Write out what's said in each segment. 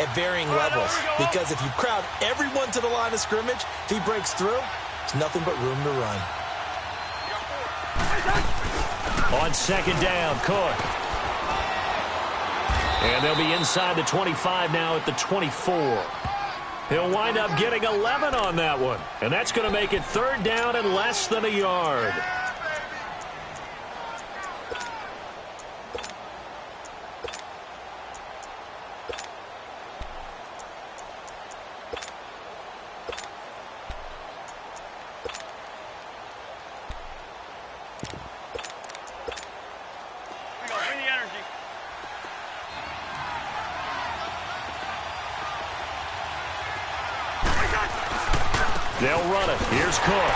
at varying levels. Because if you crowd everyone to the line of scrimmage, if he breaks through, there's nothing but room to run. On second down, Cook. And they'll be inside the 25 now at the 24. He'll wind up getting 11 on that one. And that's going to make it third down and less than a yard. They'll run it. Here's Cook.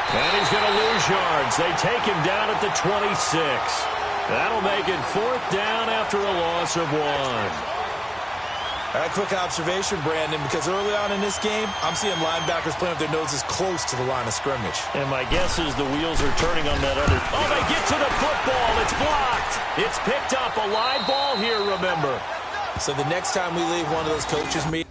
And he's going to lose yards. They take him down at the 26. That'll make it fourth down after a loss of 1. All right, quick observation, Brandon, because early on in this game, I'm seeing linebackers playing with their noses close to the line of scrimmage. And my guess is the wheels are turning on that other. Oh, they get to the football. It's blocked. It's picked up. A live ball here, remember. So the next time we leave one of those coaches' meetings,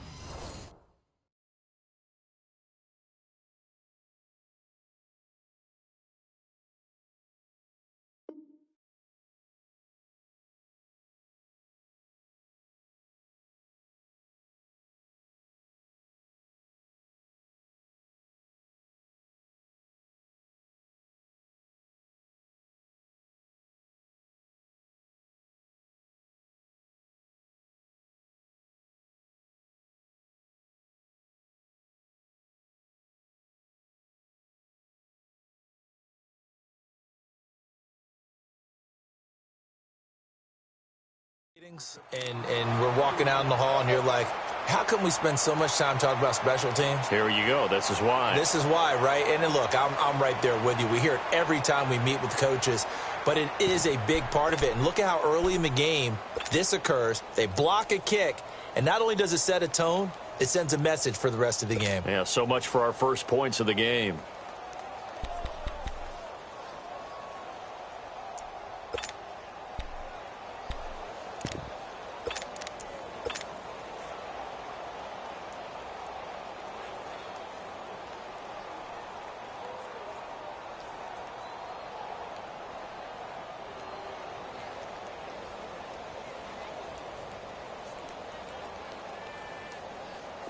and we're walking out in the hall, and you're like, how come we spend so much time talking about special teams? Here you go. This is why. This is why, right? And then look, I'm right there with you. We hear it every time we meet with coaches, but it is a big part of it. And look at how early in the game this occurs. They block a kick, and not only does it set a tone, it sends a message for the rest of the game. Yeah, so much for our first points of the game.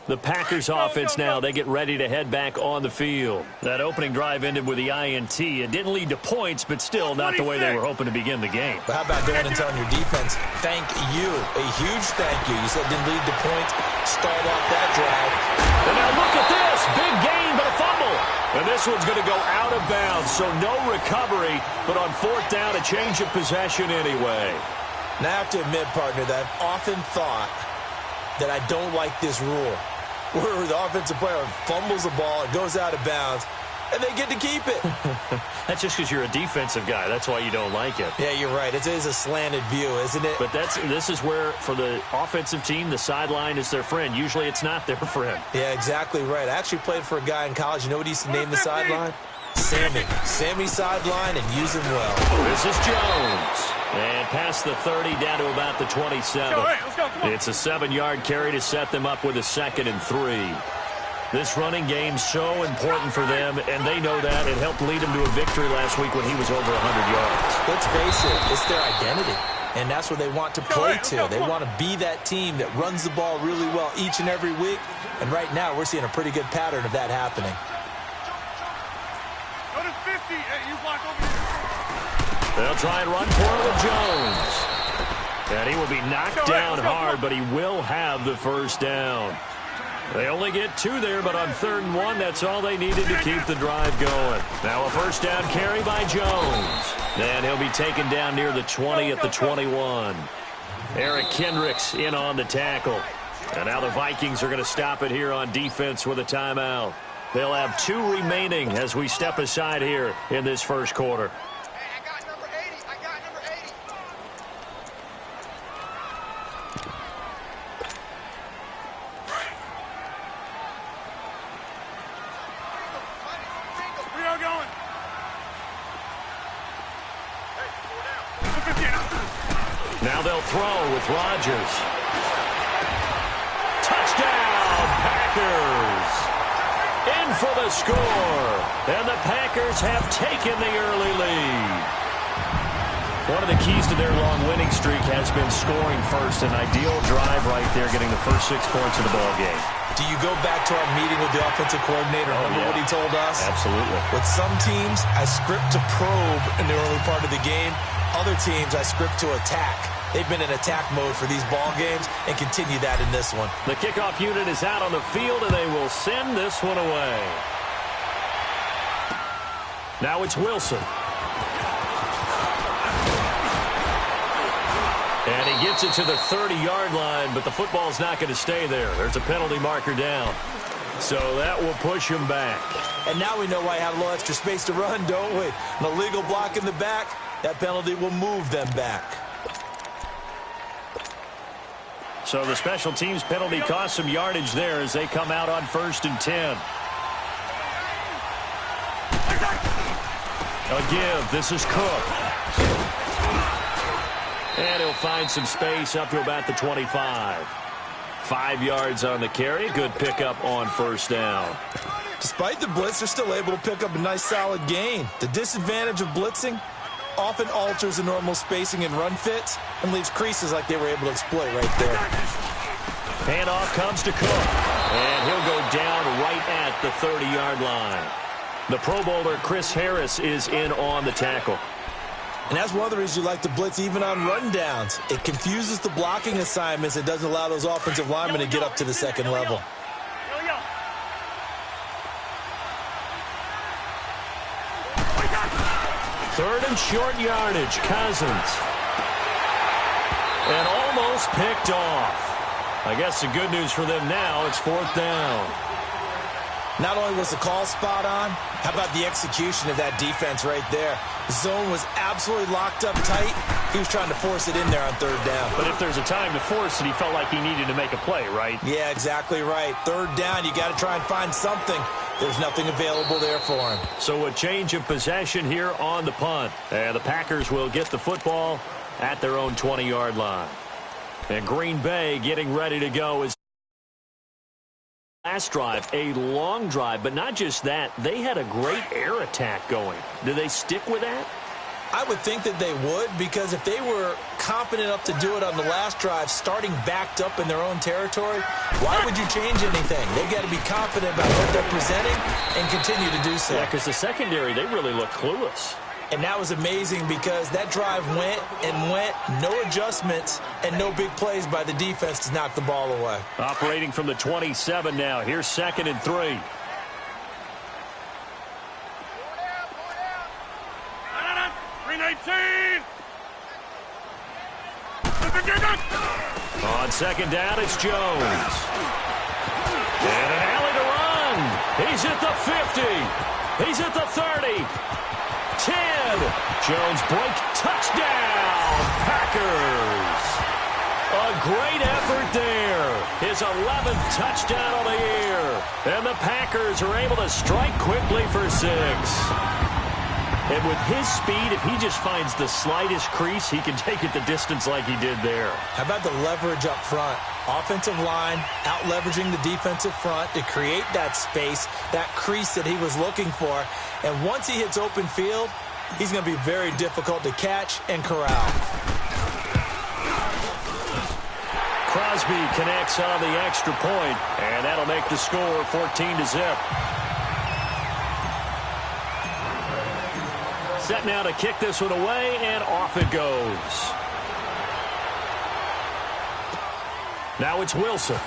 The Packers offense now, they get ready to head back on the field. That opening drive ended with the INT. It didn't lead to points, but still not the way they were hoping to begin the game. But how about going and telling your defense, thank you, a huge thank you. You said it didn't lead to points, start off that drive. And now look at this, big gain, but a fumble. And this one's going to go out of bounds, so no recovery, but on fourth down, a change of possession anyway. Now I have to admit, partner, that I've often thought that I don't like this rule, where the offensive player fumbles the ball, it goes out of bounds, and they get to keep it. That's just because you're a defensive guy. That's why you don't like it. Yeah, you're right. It is a slanted view, isn't it? But this is where, for the offensive team, the sideline is their friend. Usually it's not their friend. Yeah, exactly right. I actually played for a guy in college. You know what he used to name the sideline? Sammy. Sammy sideline, and use him well. This is Jones. And past the 30, down to about the 27. Let's go, It's a 7-yard carry to set them up with a 2nd and 3. This running game's so important for them, and they know that. It helped lead them to a victory last week when he was over 100 yards. Let's face it, it's their identity, and that's what they want to play to. They want to be that team that runs the ball really well each and every week, and right now we're seeing a pretty good pattern of that happening. Go to 50. Hey, you block over here. They'll try and run for it with Jones. And he will be knocked down hard, but he will have the first down. They only get 2 there, but on 3rd and 1, that's all they needed to keep the drive going. Now a first down carry by Jones. And he'll be taken down near the 20 at the 21. Eric Kendricks in on the tackle. And now the Vikings are going to stop it here on defense with a timeout. They'll have 2 remaining as we step aside here in this first quarter. Now they'll throw with Rodgers. in for the score. And the Packers have taken the early lead. One of the keys to their long winning streak has been scoring first. An ideal drive right there, getting the first 6 points of the ball game. Do you go back to our meeting with the offensive coordinator? Remember what he told us? Absolutely. With some teams, I script to probe in the early part of the game. Other teams, I script to attack. They've been in attack mode for these ball games and continue that in this one. The kickoff unit is out on the field, and they will send this one away. Now it's Wilson. And he gets it to the 30-yard line, but the football's not going to stay there. There's a penalty marker down. So that will push him back. And now we know why I have a little extra space to run, don't we? An illegal block in the back, that penalty will move them back. So the special teams penalty cost some yardage there as they come out on 1st and 10. A give. This is Cook. And he'll find some space up to about the 25. 5 yards on the carry. Good pickup on 1st down. Despite the blitz, they're still able to pick up a nice solid gain. The disadvantage of blitzing often alters the normal spacing and run fits and leaves creases like they were able to exploit right there. Handoff comes to Cook. And he'll go down right at the 30-yard line. The Pro Bowler Chris Harris is in on the tackle. And that's one of the reasons you like to blitz even on run downs. It confuses the blocking assignments. It doesn't allow those offensive linemen to get up to the second level. 3rd and short yardage. Cousins. And almost picked off. I guess the good news for them now, it's 4th down. Not only was the call spot on, how about the execution of that defense right there? The zone was absolutely locked up tight. He was trying to force it in there on 3rd down. But if there's a time to force it, he felt like he needed to make a play, right? Yeah, exactly right. 3rd down, you got to try and find something. There's nothing available there for him. So a change of possession here on the punt. And the Packers will get the football at their own 20-yard line. And Green Bay getting ready to go is last drive, a long drive, but not just that. They had a great air attack going. Do they stick with that? I would think that they would, because if they were confident enough to do it on the last drive, starting backed up in their own territory, why would you change anything? They've got to be confident about what they're presenting and continue to do so. Yeah, because the secondary, they really look clueless. And that was amazing because that drive went and went, no adjustments and no big plays by the defense to knock the ball away. Operating from the 27 now. Here's 2nd and 3. On 2nd down, it's Jones. And an alley to run. He's at the 50. He's at the 30. 10. Jones break. Touchdown, Packers. A great effort there. His 11th touchdown of the year. And the Packers are able to strike quickly for 6. And with his speed, if he just finds the slightest crease, he can take it the distance like he did there. How about the leverage up front? Offensive line out-leveraging the defensive front to create that space, that crease that he was looking for. And once he hits open field, he's going to be very difficult to catch and corral. Crosby connects on the extra point, and that'll make the score 14-0. Set now to kick this one away, and off it goes. Now it's Wilson.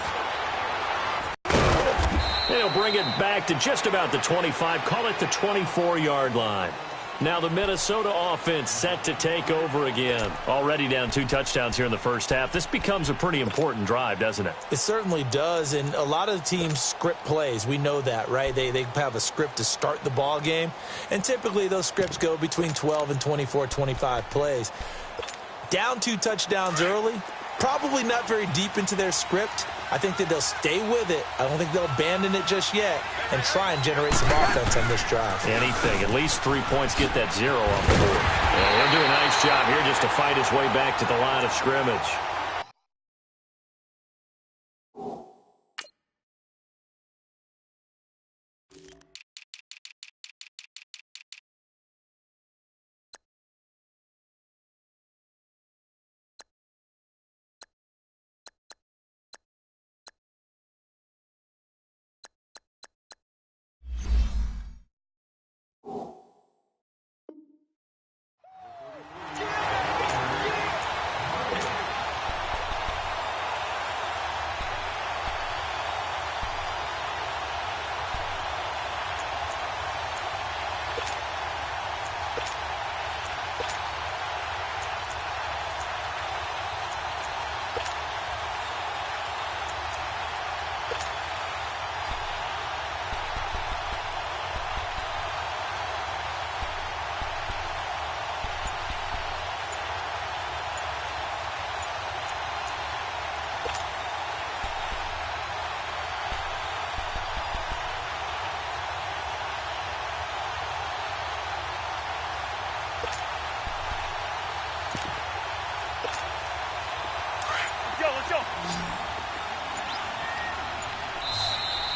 And he'll bring it back to just about the 25, call it the 24-yard line. Now the Minnesota offense set to take over again. Already down 2 touchdowns here in the first half. This becomes a pretty important drive, doesn't it? It certainly does, and a lot of the teams script plays. We know that, right? They have a script to start the ball game, and typically those scripts go between 12 and 24, 25 plays. Down 2 touchdowns early, probably not very deep into their script. I think that they'll stay with it. I don't think they'll abandon it just yet and try and generate some offense on this drive. Anything. At least 3 points, get that 0 off the board. And he'll do a nice job here just to fight his way back to the line of scrimmage.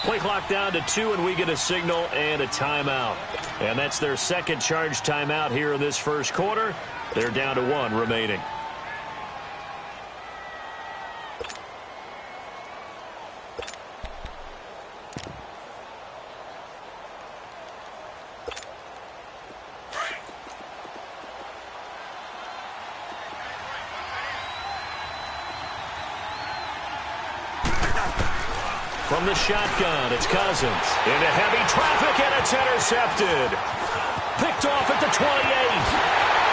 Play clock down to 2, and we get a signal and a timeout. And that's their second charge timeout here in this first quarter. They're down to 1 remaining. From the shotgun, it's Cousins. Into heavy traffic, and it's intercepted. Picked off at the 28.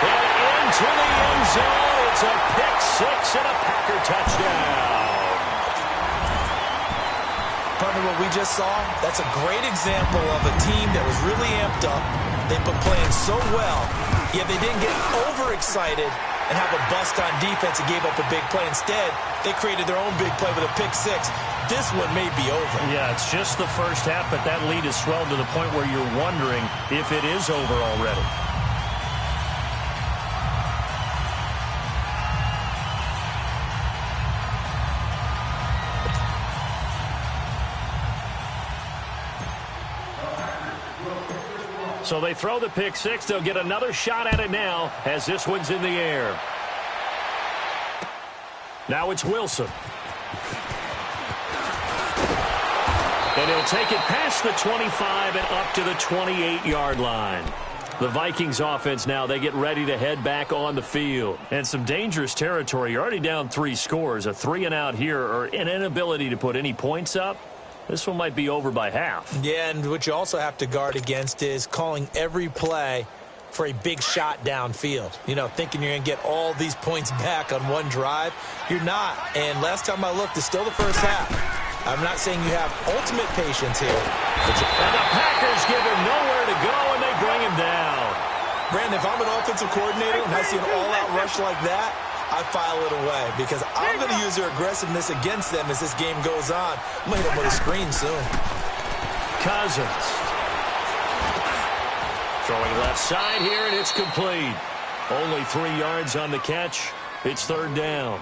And into the end zone. It's a pick 6 and a Packer touchdown. Partner, what we just saw, that's a great example of a team that was really amped up. They've been playing so well, yet they didn't get overexcited and have a bust on defense and gave up a big play. Instead, they created their own big play with a pick 6. This one may be over. Yeah, it's just the first half, but that lead has swelled to the point where you're wondering if it is over already. So they throw the pick 6. They'll get another shot at it now as this one's in the air. Now it's Wilson. And he'll take it past the 25 and up to the 28-yard line. The Vikings offense now, they get ready to head back on the field. And some dangerous territory. You're already down 3 scores. A 3-and-out here, or an inability to put any points up. This one might be over by half. Yeah, and what you also have to guard against is calling every play for a big shot downfield. You know, thinking you're going to get all these points back on one drive. You're not. And last time I looked, it's still the first half. I'm not saying you have ultimate patience here. And the Packers give him nowhere to go, and they bring him down. Brandon, if I'm an offensive coordinator and I see an all-out rush like that, I file it away because I'm going to use their aggressiveness against them as this game goes on. I'm going to hit them with a screen soon. Cousins. Throwing left side here, and it's complete. Only 3 yards on the catch. It's 3rd down.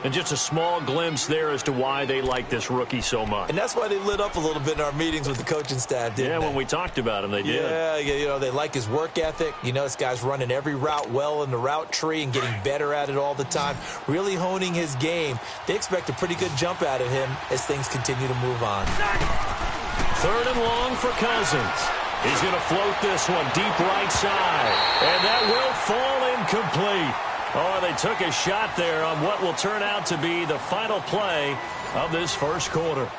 And just a small glimpse there as to why they like this rookie so much. And that's why they lit up a little bit in our meetings with the coaching staff, didn't they? Yeah, when we talked about him, they did. Yeah, you know, they like his work ethic. You know, this guy's running every route well in the route tree and getting better at it all the time, really honing his game. They expect a pretty good jump out of him as things continue to move on. 3rd and long for Cousins. He's going to float this one deep right side. And that will fall incomplete. Oh, they took a shot there on what will turn out to be the final play of this first quarter.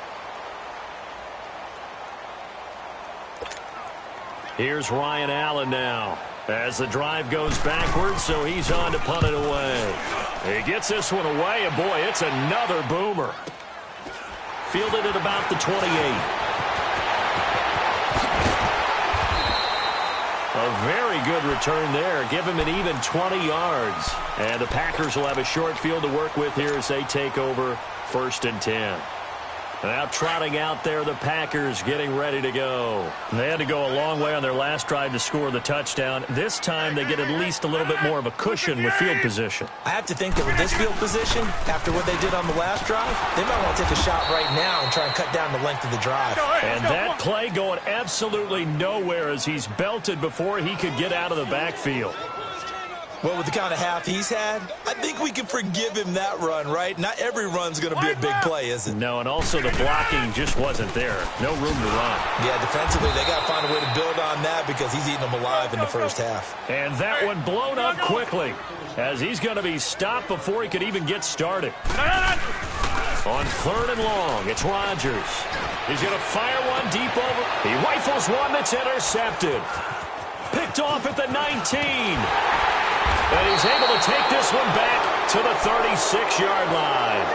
Here's Ryan Allen now as the drive goes backwards, so he's on to punt it away. He gets this one away, and boy, it's another boomer. Fielded at about the 28. A very good return there. Give him an even 20 yards. And the Packers will have a short field to work with here as they take over 1st and 10. Now trotting out there, the Packers getting ready to go. They had to go a long way on their last drive to score the touchdown. This time they get at least a little bit more of a cushion with field position. I have to think that with this field position, after what they did on the last drive, they might want to take a shot right now and try and cut down the length of the drive. And that play going absolutely nowhere as he's belted before he could get out of the backfield. Well, with the kind of half he's had, I think we can forgive him that run, right? Not every run's going to be a big play, is it? No, and also the blocking just wasn't there. No room to run. Yeah, defensively, they got to find a way to build on that because he's eating them alive in the first half. And that one blown up quickly as he's going to be stopped before he could even get started. On 3rd and long, it's Rodgers. He's going to fire one deep over. He rifles one that's intercepted. Picked off at the 19. And he's able to take this one back to the 36-yard line.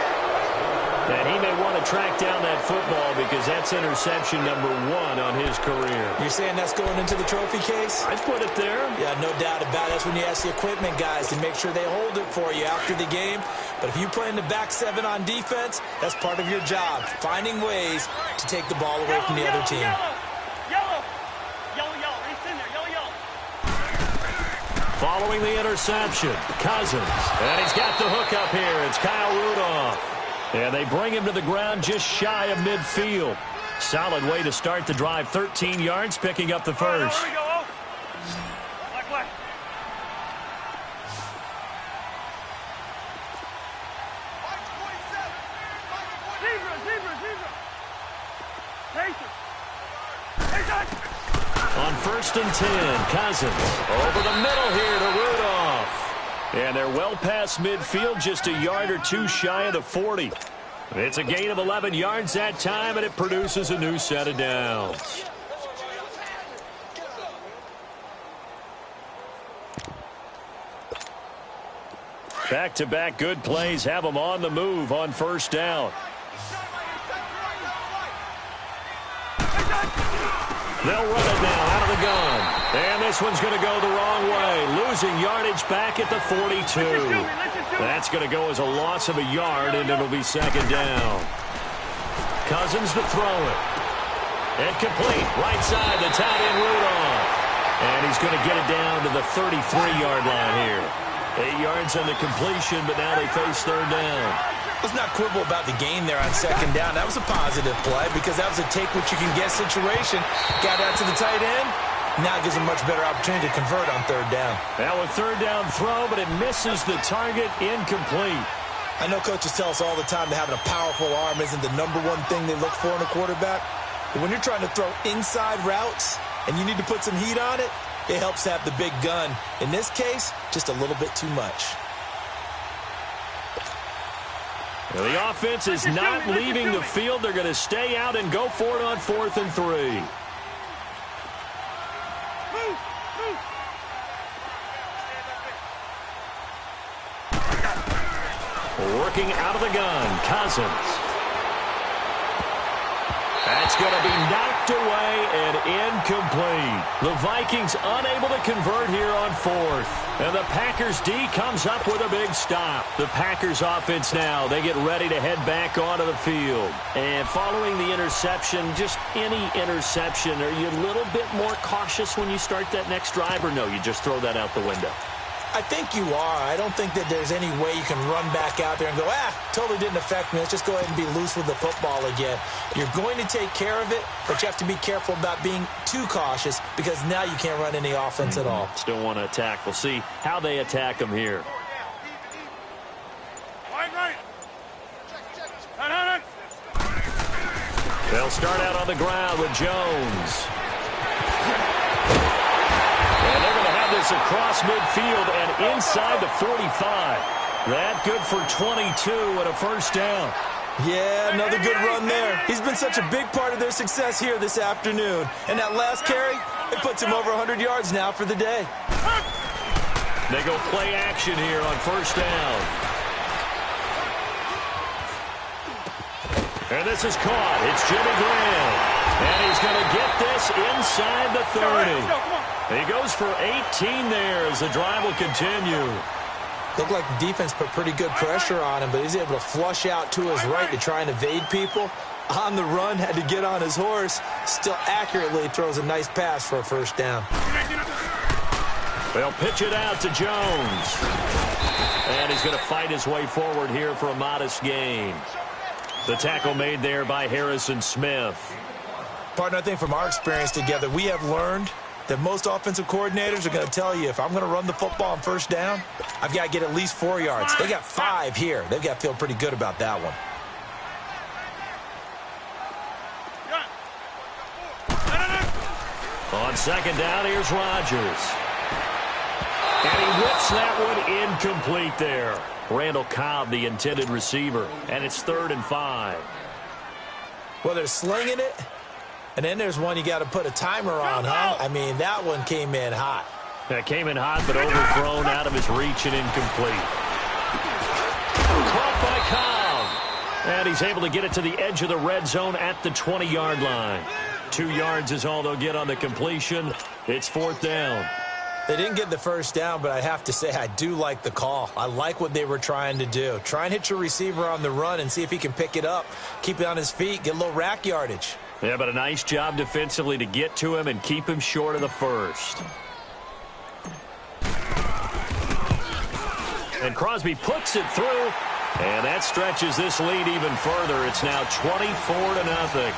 And he may want to track down that football because that's interception number 1 on his career. You're saying that's going into the trophy case? I'd put it there. Yeah, no doubt about it. That's when you ask the equipment guys to make sure they hold it for you after the game. But if you play in the back 7 on defense, that's part of your job, finding ways to take the ball away from the other team. Following the interception, Cousins. And he's got the hook up here. It's Kyle Rudolph. And they bring him to the ground just shy of midfield. Solid way to start the drive. 13 yards, picking up the first. There we go. Black. Zebra. On 1st and 10, Cousins over the middle here to Rudolph. And they're well past midfield, just a yard or two shy of the 40. It's a gain of 11 yards that time, and it produces a new set of downs. Back-to-back good plays have them on the move on 1st down. They'll run it now out of the gun. And this one's going to go the wrong way. Losing yardage back at the 42. That's going to go as a loss of a yard, and it'll be 2nd down. Cousins to throw it. Incomplete. Right side, the tight end Rudolph. And he's going to get it down to the 33-yard line here. 8 yards on the completion, but now they face 3rd down. Let's not quibble about the gain there on 2nd down. That was a positive play because that was a take-what-you-can-get situation. Got out to the tight end. Now it gives a much better opportunity to convert on 3rd down. Now a 3rd down throw, but it misses the target. Incomplete. I know coaches tell us all the time that having a powerful arm isn't the #1 thing they look for in a quarterback. But when you're trying to throw inside routes and you need to put some heat on it, it helps to have the big gun. In this case, just a little bit too much. Well, the offense is not leaving the field. They're going to stay out and go for it on 4th and 3. Working out of the gun, Cousins. That's going to be knocked away and incomplete. The Vikings unable to convert here on 4th. And the Packers D comes up with a big stop. The Packers offense now, they get ready to head back onto the field. And following the interception, just any interception, are you a little bit more cautious when you start that next drive, or no, you just throw that out the window? I think you are. I don't think that there's any way you can run back out there and go, totally didn't affect me. Let's just go ahead and be loose with the football again. You're going to take care of it, but you have to be careful about being too cautious because now you can't run any offense at all. Still want to attack. We'll see how they attack them here. Right. They'll start out on the ground with Jones. And they're going to have this across midfield and inside the 45. That good for 22 and a 1st down. Yeah, another good run there. He's been such a big part of their success here this afternoon. And that last carry, it puts him over 100 yards now for the day. They go play action here on 1st down. And this is caught. It's Jimmy Graham. And he's going to get this inside the 30. He goes for 18 there as the drive will continue. Looked like the defense put pretty good pressure on him, but he's able to flush out to his right to try and evade people. On the run, had to get on his horse. Still accurately throws a nice pass for a 1st down. They'll pitch it out to Jones. And he's going to fight his way forward here for a modest gain. The tackle made there by Harrison Smith. Partner, I think from our experience together, we have learned that most offensive coordinators are going to tell you, if I'm going to run the football on 1st down, I've got to get at least 4 yards. They got 5 here. They've got to feel pretty good about that one. On 2nd down, here's Rodgers. And he whips that one incomplete there. Randall Cobb, the intended receiver. And it's 3rd and 5. Well, they're slinging it. And then there's one you got to put a timer on, huh? I mean, that one came in hot. That came in hot, but overthrown out of his reach and incomplete. Caught by Cobb. And he's able to get it to the edge of the red zone at the 20-yard line. 2 yards is all they'll get on the completion. It's 4th down. They didn't get the 1st down, but I have to say I do like the call. I like what they were trying to do. Try and hit your receiver on the run and see if he can pick it up. Keep it on his feet, get a little rack yardage. Yeah, but a nice job defensively to get to him and keep him short of the 1st. And Crosby puts it through, And that stretches this lead even further. It's now 24-0.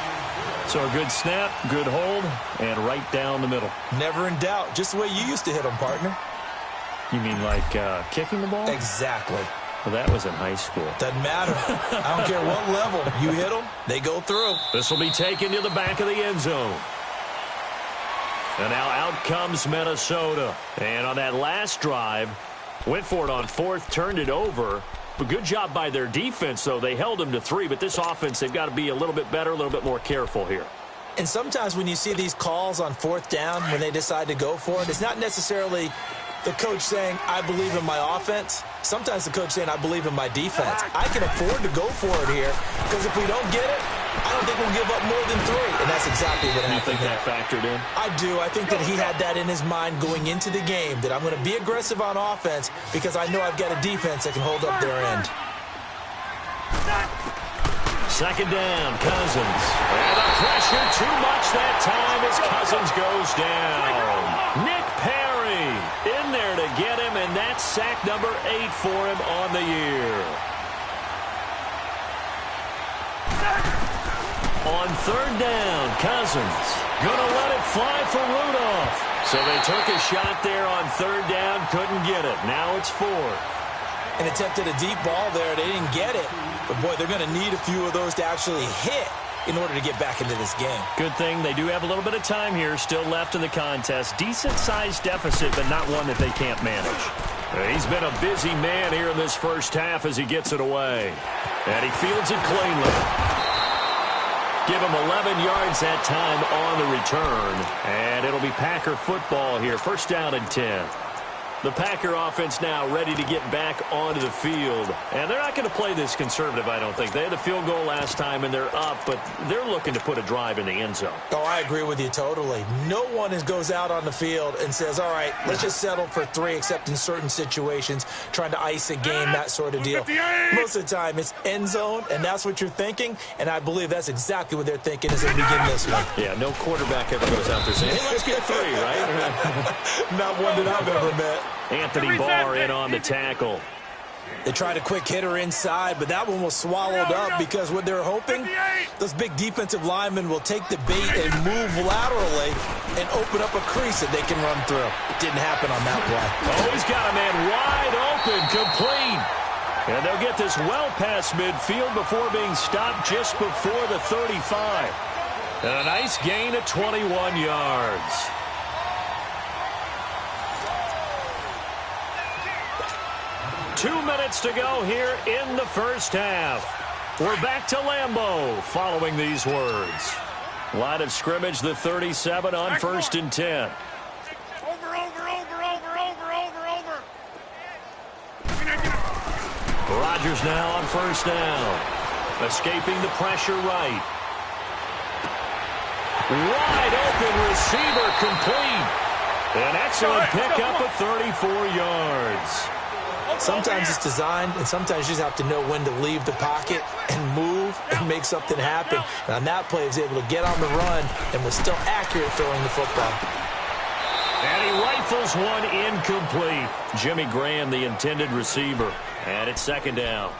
So a good snap, good hold, and right down the middle. Never in doubt. Just the way you used to hit them, partner. You mean like kicking the ball? Exactly. Well, that was in high school. Doesn't matter. I don't care what level. You hit them, they go through. This will be taken to the back of the end zone. And now out comes Minnesota. And on that last drive, went for it on fourth, turned it over. But good job by their defense, though. They held them to 3, but this offense, they've got to be a little bit better, a little bit more careful here. And sometimes when you see these calls on fourth down, when they decide to go for it, it's not necessarily the coach saying, I believe in my offense. Sometimes the coach saying, I believe in my defense. I can afford to go for it here because if we don't get it, I don't think we'll give up more than 3. And that's exactly what happened. You think that factored in? I do. I think that he had that in his mind going into the game, that I'm going to be aggressive on offense because I know I've got a defense that can hold up their end. Second down, Cousins. And the pressure too much that time as Cousins goes down. Nick Perry in there to get him, and that's sack number 8 for him on the year. On third down, Cousins gonna let it fly for Rudolph. So they took a shot there on third down, couldn't get it. Now it's 4. And attempted a deep ball there. They didn't get it. But, boy, they're going to need a few of those to actually hit in order to get back into this game. Good thing they do have a little bit of time here still left in the contest. Decent-sized deficit, but not one that they can't manage. He's been a busy man here in this first half as he gets it away. And he fields it cleanly. Give him 11 yards that time on the return. And it'll be Packer football here. First down and 10. The Packer offense now ready to get back onto the field. And they're not going to play this conservative, I don't think. They had the field goal last time, and they're up, but they're looking to put a drive in the end zone. Oh, I agree with you totally. No one goes out on the field and says, all right, let's just settle for 3, except in certain situations, trying to ice a game, that sort of deal. Most of the time, it's end zone, and that's what you're thinking, and I believe that's exactly what they're thinking as they begin this one. Yeah, no quarterback ever goes out there saying, hey, let's get 3, right? Not one that I've ever met. Anthony Barr in on the tackle. They tried a quick hitter inside, but that one was swallowed up because what they're hoping, those big defensive linemen will take the bait and move laterally and open up a crease that they can run through. It didn't happen on that play. Oh, he's got a man wide open, complete. And they'll get this well past midfield before being stopped just before the 35. And a nice gain of 21 yards. Two minutes to go here in the first half. We're back to Lambeau following these words. Line of scrimmage, the 37 on first and 10. Over. Rodgers now on first down. Escaping the pressure right. Wide open receiver complete. An excellent pickup of 34 yards. Sometimes it's designed, and sometimes you just have to know when to leave the pocket and move and make something happen. And on that play, he was able to get on the run and was still accurate throwing the football. And he rifles one incomplete. Jimmy Graham, the intended receiver. And it's second down.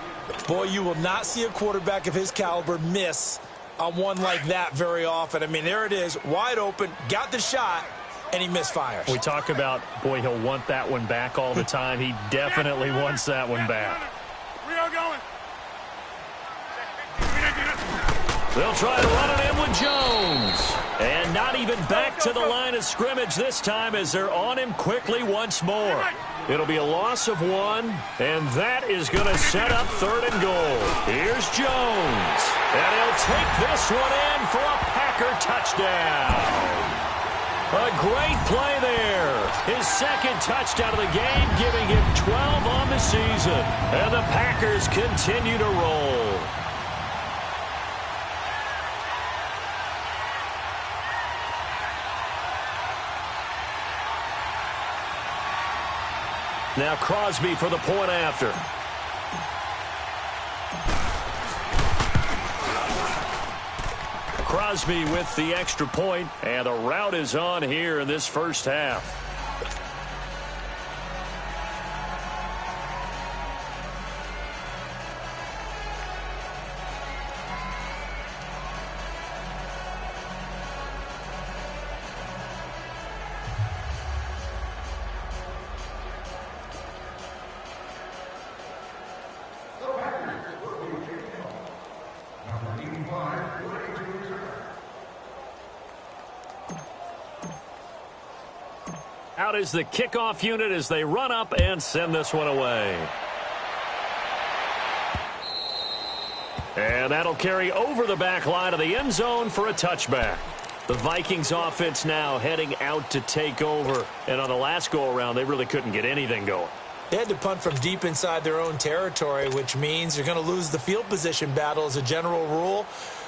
Boy, you will not see a quarterback of his caliber miss on one like that very often. I mean, there it is, wide open, got the shot, and he misfires. We talk about, boy, he'll want that one back all the time. He definitely wants that one back. We are going. They'll try to run it in with Jones. And not even back to the line of scrimmage this time as they're on him quickly once more. It'll be a loss of 1, and that is going to set up third and goal. Here's Jones. And he'll take this one in for a Packer touchdown. A great play there. His second touchdown of the game, giving him 12 on the season. And the Packers continue to roll. Now Crosby for the point after. Crosby with the extra point, and the route is on here in this first half. Out is the kickoff unit as they run up and send this one away. And that'll carry over the back line of the end zone for a touchback. The Vikings offense now heading out to take over. And on the last go-around, they really couldn't get anything going. They had to punt from deep inside their own territory, which means you're going to lose the field position battle as a general rule.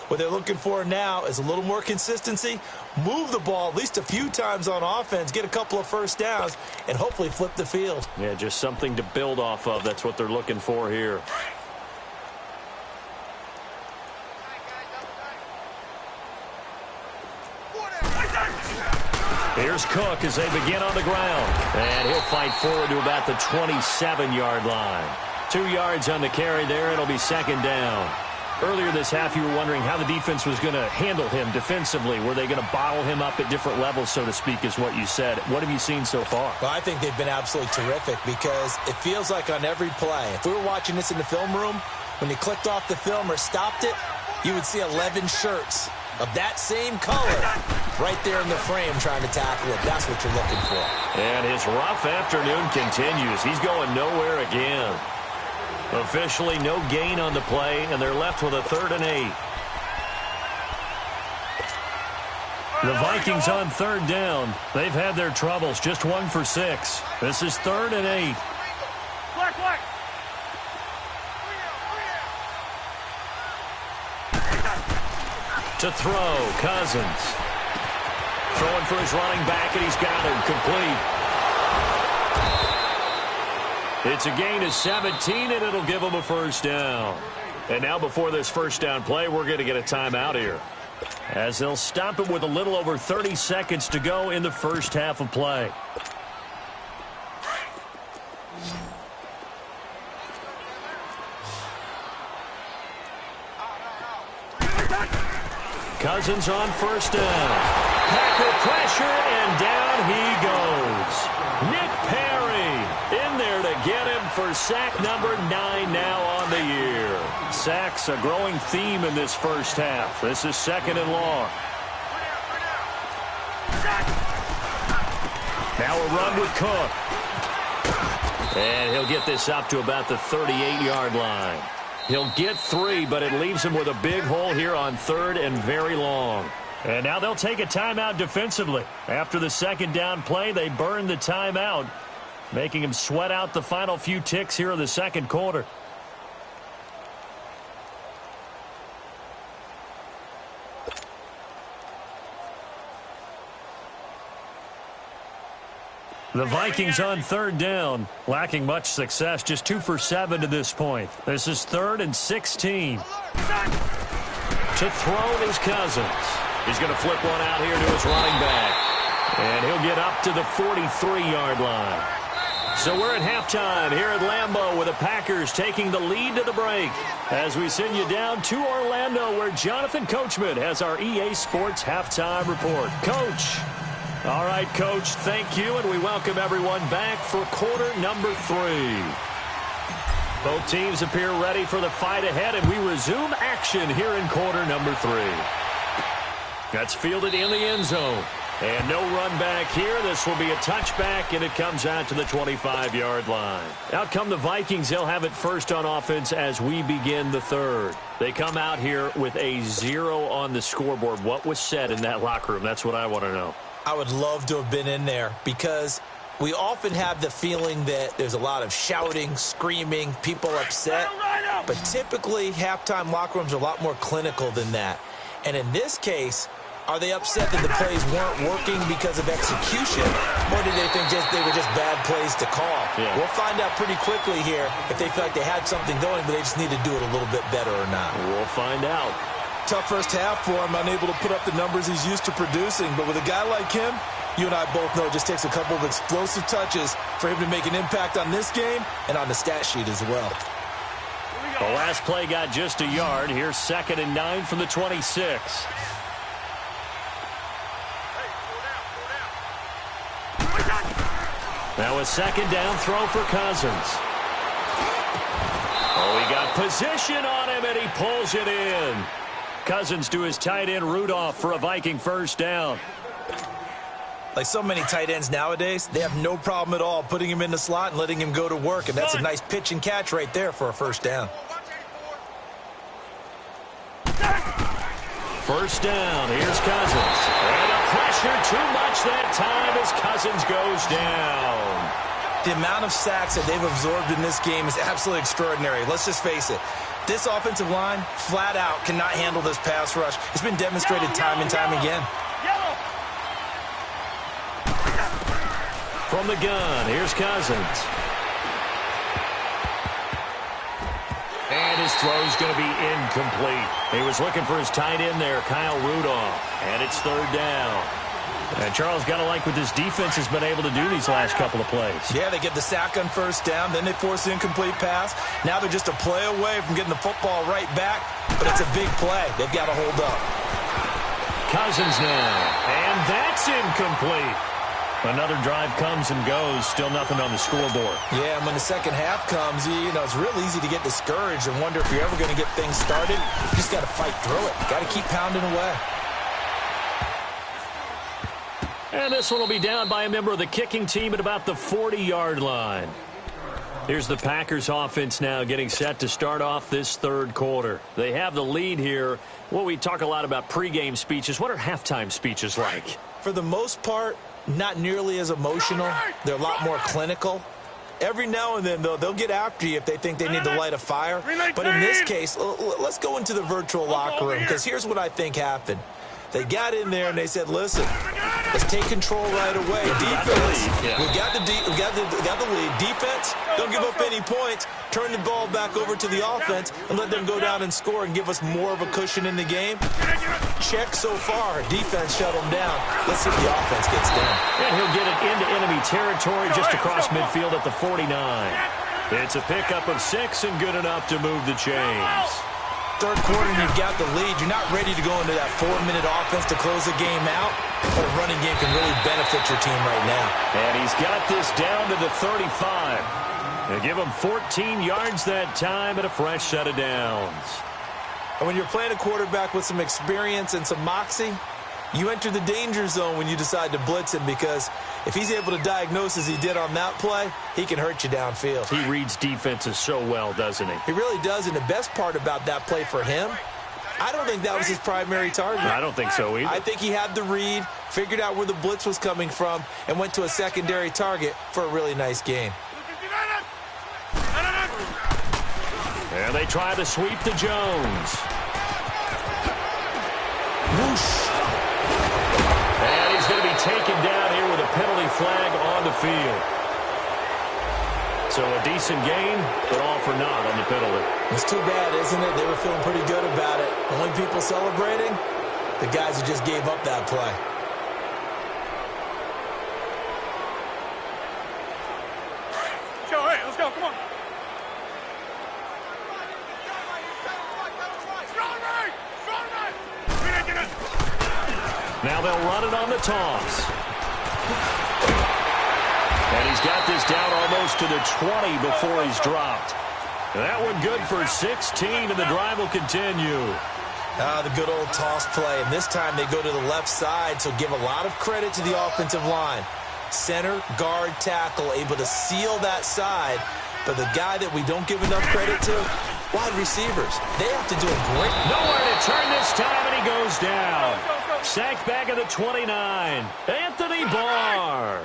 What they're looking for now is a little more consistency, move the ball at least a few times on offense, get a couple of first downs, and hopefully flip the field. Yeah, just something to build off of. That's what they're looking for here. Here's Cook as they begin on the ground. And he'll fight forward to about the 27-yard line. 2 yards on the carry there. It'll be second down. Earlier this half, you were wondering how the defense was going to handle him defensively. Were they going to bottle him up at different levels, so to speak, is what you said. What have you seen so far? Well, I think they've been absolutely terrific because it feels like on every play, if we were watching this in the film room, when you clicked off the film or stopped it, you would see 11 shirts of that same color right there in the frame trying to tackle it. That's what you're looking for. And his rough afternoon continues. He's going nowhere again. Officially no gain on the play, and they're left with a 3rd and 8. The Vikings on 3rd down. They've had their troubles, just 1 for 6. This is 3rd and 8. To throw, Cousins. Throwing for his running back, and he's got him complete. It's a gain of 17, and it'll give him a first down. And now before this first down play, we're going to get a timeout here, as they'll stop it with a little over 30 seconds to go in the first half of play. Cousins on first down. Packer pressure, and down he goes. Nick Perry in there to get him for sack number 9 now on the year. Sacks a growing theme in this first half. This is 2nd and long. Now a run with Cook. And he'll get this up to about the 38-yard line. He'll get 3, but it leaves him with a big hole here on 3rd and very long. And now they'll take a timeout defensively. After the second down play, they burn the timeout, making him sweat out the final few ticks here in the second quarter. The Vikings on 3rd down, lacking much success, just 2 for 7 to this point. This is 3rd and 16. To throw is Cousins. He's going to flip one out here to his running back. And he'll get up to the 43-yard line. So we're at halftime here at Lambeau with the Packers taking the lead to the break as we send you down to Orlando where Jonathan Coachman has our EA Sports halftime report. Coach. All right, Coach, thank you, and we welcome everyone back for quarter number 3. Both teams appear ready for the fight ahead, and we resume action here in quarter number 3. That's fielded in the end zone. And no run back here. This will be a touchback, and it comes out to the 25-yard line. Out come the Vikings. They'll have it first on offense as we begin the third. They come out here with a 0 on the scoreboard. What was said in that locker room? That's what I want to know. I would love to have been in there because we often have the feeling that there's a lot of shouting, screaming, people upset. But typically, halftime locker rooms are a lot more clinical than that. And in this case, are they upset that the plays weren't working because of execution, or did they think they were just bad plays to call? Yeah. We'll find out pretty quickly here if they feel like they had something going, but they just need to do it a little bit better or not. We'll find out. Tough first half for him, unable to put up the numbers he's used to producing. But with a guy like him, you and I both know it just takes a couple of explosive touches for him to make an impact on this game and on the stat sheet as well. The last play got just a yard. Here's 2nd and 9 from the 26. Now a second down throw for Cousins. Oh, he got position on him, and he pulls it in. Cousins to his tight end Rudolph for a Viking first down. Like so many tight ends nowadays, they have no problem at all putting him in the slot and letting him go to work, and that's a nice pitch and catch right there for a first down. First down, here's Cousins. And the pressure too much that time as Cousins goes down. The amount of sacks that they've absorbed in this game is absolutely extraordinary. Let's just face it. This offensive line, flat out, cannot handle this pass rush. It's been demonstrated time and time again. From the gun, here's Cousins. And his throw's going to be incomplete. He was looking for his tight end there, Kyle Rudolph. And it's third down. And Charles, got to like what this defense has been able to do these last couple of plays. Yeah, they get the sack on first down, then they force the incomplete pass. Now they're just a play away from getting the football right back, but it's a big play. They've got to hold up. Cousins now, and that's incomplete. Another drive comes and goes, still nothing on the scoreboard. Yeah, and when the second half comes, it's real easy to get discouraged and wonder if you're ever going to get things started. You just got to fight through it. Got to keep pounding away. And this one will be down by a member of the kicking team at about the 40-yard line. Here's the Packers offense now getting set to start off this third quarter. They have the lead here. Well, we talk a lot about pregame speeches. What are halftime speeches like? For the most part, not nearly as emotional. They're a lot more clinical. Every now and then, though, they'll get after you if they think they need to light a fire. But in this case, let's go into the virtual locker room, because here's what I think happened. They got in there and they said, listen, let's take control right away. Defense, we got the lead. Defense, don't give up any points. Turn the ball back over to the offense and let them go down and score and give us more of a cushion in the game. Check so far. Defense shut them down. Let's see if the offense gets done. And he'll get it into enemy territory just across midfield at the 49. It's a pickup of 6 and good enough to move the chains. Third quarter and you've got the lead. You're not ready to go into that 4-minute offense to close the game out. But a running game can really benefit your team right now. And he's got this down to the 35. They give him 14 yards that time and a fresh set of downs. And when you're playing a quarterback with some experience and some moxie, you enter the danger zone when you decide to blitz him, because if he's able to diagnose as he did on that play, he can hurt you downfield. He reads defenses so well, doesn't he? He really does, and the best part about that play for him, I don't think that was his primary target. I don't think so either. I think he had the read, figured out where the blitz was coming from, and went to a secondary target for a really nice gain. And they try to sweep to Jones. Whoosh. And he's going to be taken down here with a penalty flag on the field. So a decent gain, but all for naught on the penalty. It's too bad, isn't it? They were feeling pretty good about it. Only people celebrating, the guys who just gave up that play. Joe, hey, let's go, come on. Now they'll run it on the toss. And he's got this down almost to the 20 before he's dropped. That one good for 16, and the drive will continue. The good old toss play, and this time they go to the left side, so give a lot of credit to the offensive line. Center, guard, tackle, able to seal that side, but the guy that we don't give enough credit to, wide receivers, they have to do a great... Nowhere to turn this time, and he goes down. Sacked back at the 29. Anthony Barr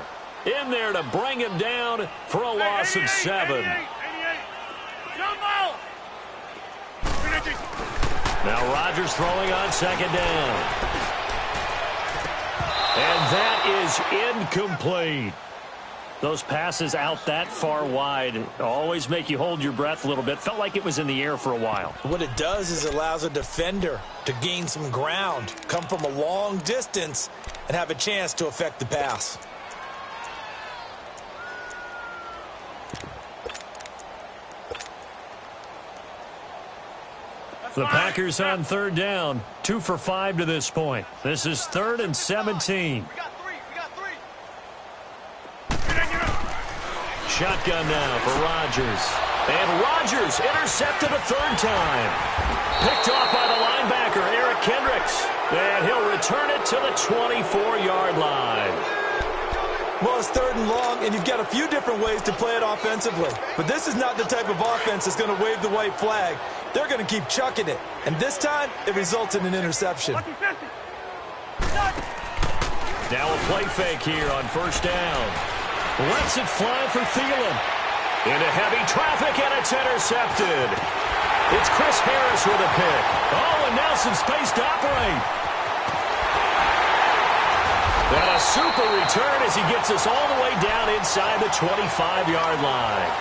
in there to bring him down for a loss of 7. Now Rodgers throwing on second down. And that is incomplete. Those passes out that far wide always make you hold your breath a little bit. Felt like it was in the air for a while. What it does is it allows a defender to gain some ground, come from a long distance, and have a chance to affect the pass. The Packers on third down, 2 for 5 to this point. This is 3rd and 17. Shotgun now for Rodgers. And Rodgers intercepted a third time. Picked off by the linebacker, Eric Kendricks. And he'll return it to the 24-yard line. Well, it's 3rd and long, and you've got a few different ways to play it offensively. But this is not the type of offense that's going to wave the white flag. They're going to keep chucking it. And this time, it results in an interception. Now a play fake here on 1st down. Lets it fly for Thielen. Into heavy traffic, and it's intercepted. It's Chris Harris with a pick. Oh, and now some space to operate. And a super return as he gets us all the way down inside the 25-yard line.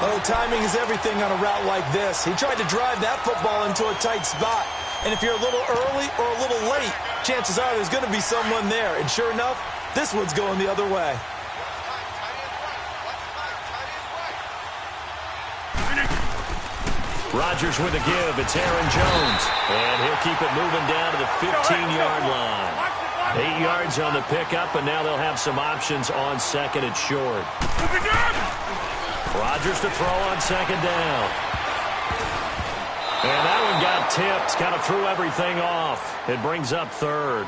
Oh, timing is everything on a route like this. He tried to drive that football into a tight spot. And if you're a little early or a little late, chances are there's going to be someone there. And sure enough, this one's going the other way. Rodgers with a give. It's Aaron Jones. And he'll keep it moving down to the 15-yard line. 8 yards on the pickup, and now they'll have some options on 2nd and short. Rodgers to throw on 2nd down. And that one got tipped. Kind of threw everything off. It brings up 3rd.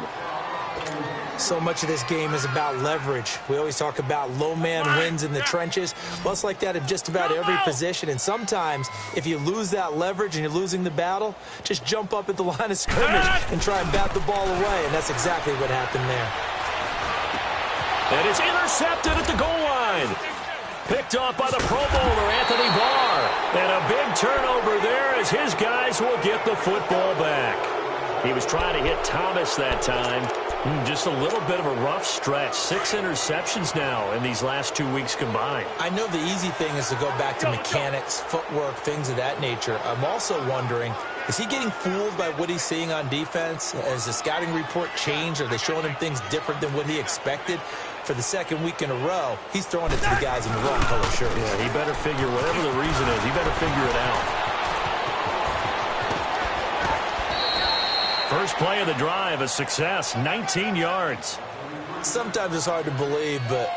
So much of this game is about leverage. We always talk about low man wins in the trenches. Well, it's like that in just about every position. And sometimes, if you lose that leverage and you're losing the battle, just jump up at the line of scrimmage and try and bat the ball away. And that's exactly what happened there. And it's intercepted at the goal line. Picked off by the Pro Bowler, Anthony Barr. And a big turnover there as his guys will get the football back. He was trying to hit Thomas that time. Just a little bit of a rough stretch. 6 interceptions now in these last 2 weeks combined. I know the easy thing is to go back to mechanics, footwork, things of that nature. I'm also wondering, is he getting fooled by what he's seeing on defense? Has the scouting report changed? Are they showing him things different than what he expected? For the 2nd week in a row, he's throwing it to the guys in the wrong color shirts. Yeah, he better figure, whatever the reason is, he better figure it out. First play of the drive, a success, 19 yards. Sometimes it's hard to believe, but